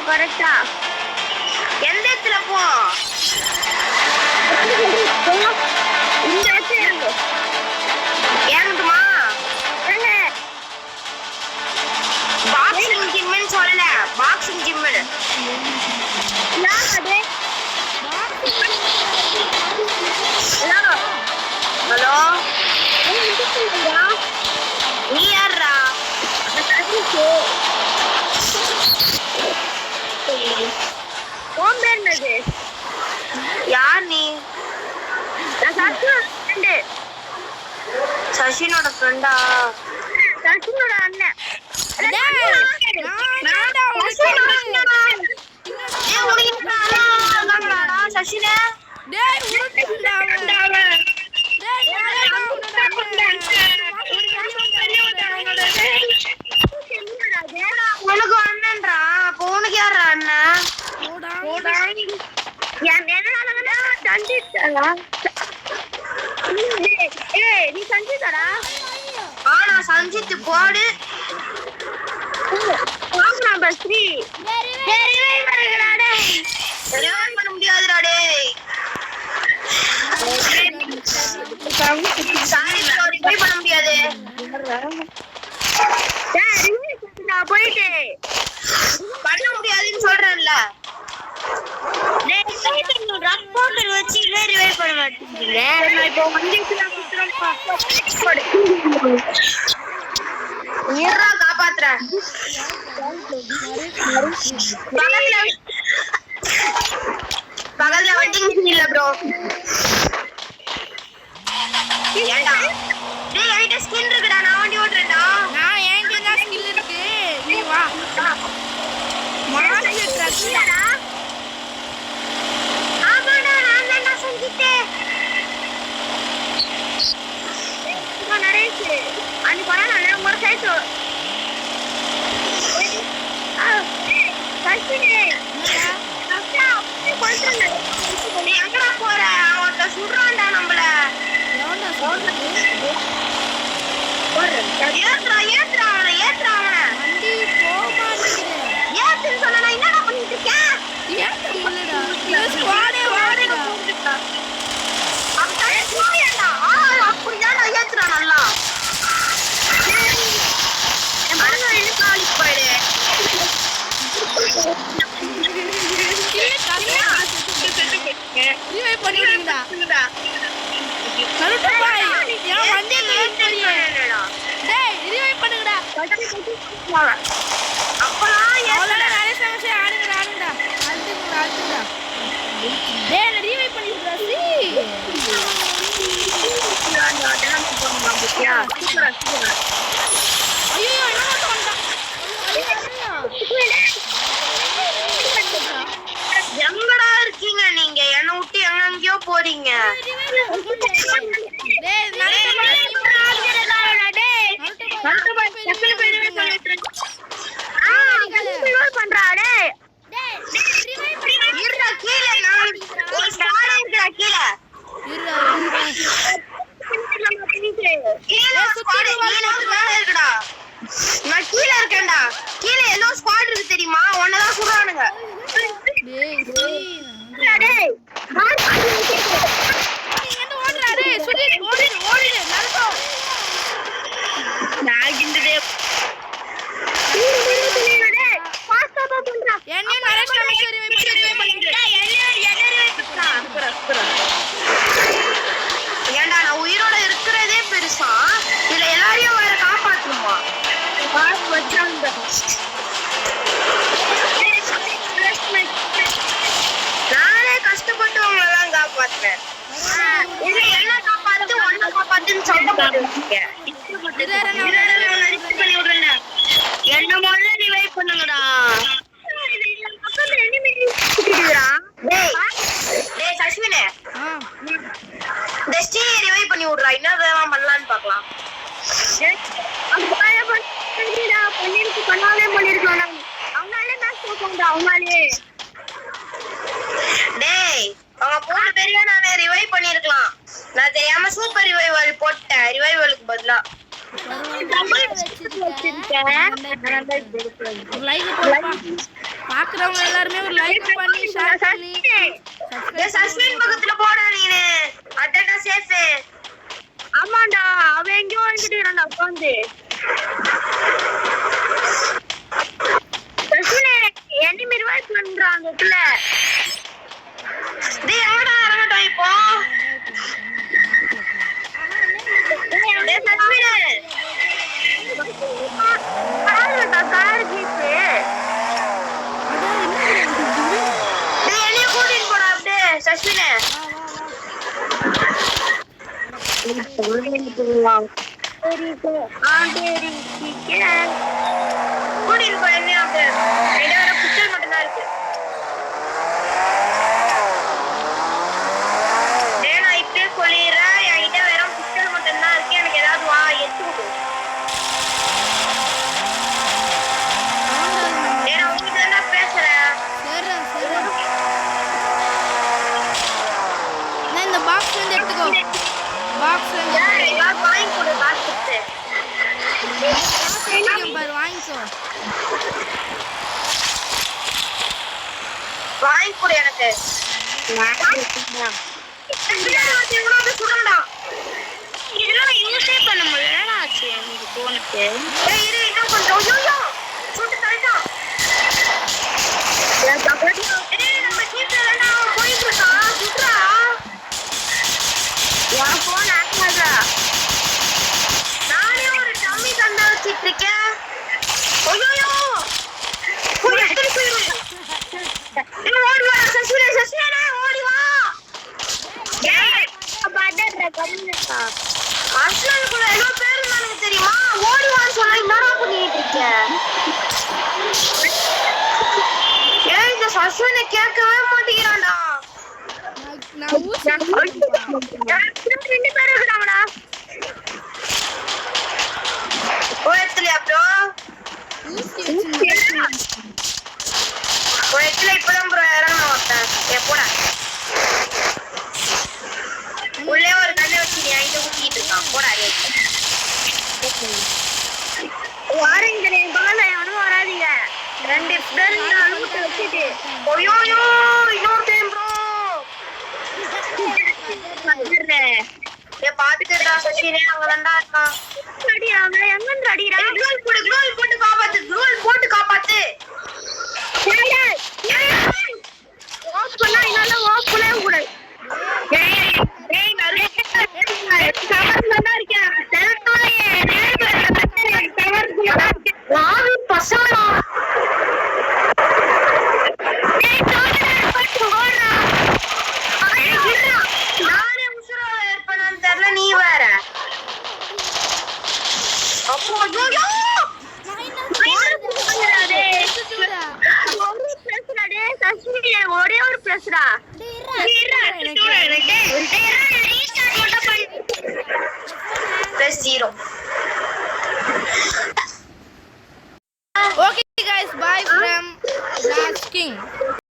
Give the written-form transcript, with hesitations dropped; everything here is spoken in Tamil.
கரெக்டா எந்த இடத்துல போ இந்த இடத்துல ஏறணுமா பாக்ஸிங் ஜிம்னு சொல்லல பாக்ஸிங் ஜிம்னு ஹலோ நீ யாரா யார் நீ சசினோட ஃப்ரெண்டா சசினோட அண்ணன் சசினா உனக்கு அண்ணன்றா அப்ப உனக்கு யாரா அண்ணன் நீ சஞ்சிதடா ஆனா சஞ்சித் போடு ஸ்ரீ பண்ண முடியாதுடா டேய் பண்ண முடியாது போயிட்டு பண்ண முடியாதுன்னு சொல்றேன்ல வச்சு ரிவைவ் பண்ண மாட்டேங்கிறீங்க இப்போ காப்பாத்துறேன் பகல்ல வெட்டிங் இல்ல ப்ரோ ஏண்டா டேய் என்கிட்ட ஸ்கின் இருக்குடா நான் வண்டி ஓட்றேன்டா நான் என்கிட்ட தான் ஸ்கில் இருக்கு நீ வா மார்ச் ட்ரக்டா ஆமாடா நான் தான் செஞ்சிட்டேன் நான் நரேஷ் அன்னை போறானே ஒரு சைடு சசினே நீ எங்கடா போற அவன்கிட்ட சுடுறான்டா நம்மள ஏத்துறா அவனை ஏத்துன்னு சொன்ன நான் என்னடா பண்ணிட்டு இருக்கேன் அப்படிதான் ஏத்துறான் நல்லா போயிடு எங்கடா இருக்கீங்க நீங்க என்ன விட்டு எங்கெங்கயோ போறீங்க நான் கீழே இருக்கேன்டா கீழே எல்லோ ஸ்குவாட் இருக்கு தெரியுமா உன்னதான் சுடுறானுங்க ஏண்டா நான் உயிரோட இருக்கிறதே பெருசா இதுல எல்லாரையும் வேற காப்பாற்றணுமா நானே கஷ்டப்பட்டு உங்களெல்லாம் காப்பாத்துறேன் என்ன காப்பாத்து ஒன்ன காப்பாத்துன்னு சண்டை போட்டுருக்கீங்க என்ன முதல்ல ரிவைவ் பண்ணுங்கடா டேய் சஷ்மினே டெஸ்டி ரிவைவ் பண்ணி விடுறா என்ன வேலாம் பண்ணலாம்னு பார்க்கலாம் டேய் அவங்க 3 பேரையும் நான் ரிவைவ் பண்ணிருக்கலாம் நான் தெரியாம சூப்பர் ரிவைவல் போட்டேன் ரிவைவலுக்கு பதிலா லைக் போடுப்பா. பாக்குறவங்க எல்லாருமே ஒரு லைக் பண்ணி ஷேர் பண்ணி சஸ்பெண்ட் பக்கத்துல போடா நீனு. அடடா சேஃப். ஆமாடா அவன் எங்கயோ வந்துட்டான்டா உட்கார்ந்து. சஸ்பெண்ட் எனிமி ரிவைவ் பண்றாங்கல. டேய் ஆடா அரங்கடா இப்போ. டேய் சஸ்பெண்ட். ஆடா கார் ஜீப். டேய் எலிய கூட்டிட்டு போடா அப்படியே சஸ்பெண்ட். கூட்டிட்டு போய் அப்படியே ரெண்டு புத்தல் மட்டும் தான் இருக்கு. நான் இப்பயே சொல்லிடுறேன், என்கிட்ட வெறும் புத்தல் மட்டும் தான் இருக்கு. எனக்கு ஏதாவது வா எடுத்து கொடு. நான் உங்ககிட்ட தான் பேசுறேன். இந்த பாக்ஸ் வந்து எடுத்துக்கோ. பாக்ஸ் வாங்கி கொடு. பாக்ஸ் பாரு வாங்கிக்கோ. வாங்கி கொடு எனக்கு. சுடண்டா இதெல்லாம் யூஸே பண்ண முடியல. ஆச்சு எனக்கு போனுக்கு. இரு இன்னும் கொஞ்சம். ஐயோ சுட்டு தள்ளிட்டான். நம்ம ஜீப்ல எல்லாம் போயிட்டு இருக்கான். சுட்றா என் போன் ஆக்ட் ஆகுறா. நானே ஒரு டம்மி கண்டா வச்சிட்டு இருக்கேன். ஐயோ ஓடி வா சசிரே ஓடி வா. அஸ்லானுக்குள்ள எவ்வளவு பேர் இருந்தானுங்க தெரியுமா? ஓடி வான்னு சொன்னா என்னடா பண்ணிட்டு இருக்க? ஏன் இந்த சஸ்வனை கேட்கவே மாட்டேங்கிறான்டா. நான் ஊசி ரெண்டு பேர் இருக்காங்கடா. ஓயத்துல ப்ரோ ஊசி வச்சிருக்கேன். ஓயத்துல இப்பதான் ப்ரோ இறங்கணும் ஒருத்தன். எப்போடா உள்ளே ஒரு கண்ணை வச்சு நீ ஐந்து ஊத்திட்டு இருக்கான். போடா வாரீங்க பகல எவனும் வராதீங்க. ரெண்டு பேர் லூட் வச்சுட்டு ஐயோ இன்னொரு டைம் ப்ரோ பாத்துட்டுடா சசினே அவன்டா இருக்கான். அடியாங்க எங்க அடிடா. க்ளோல் போட்டு காப்பாத்து. க்ளோல் போட்டு காப்பாத்து. வாஸ் பண்ணா என்னால வாஸ் பண்ணவே கூடாது. ஏய் நிறைய கவர்ல இருக்கேன். செல்டோயே கவர்ல லாவி பசங்களா. ஏய் சாடா பட்டு ஓடுறா. நானே உசுர ஏற்பனான்னு தெரியல நீ வேற. அப்போ ஐயோ ஒரே ஒரு பிரச்சனை. Okay guys, bye from Last King.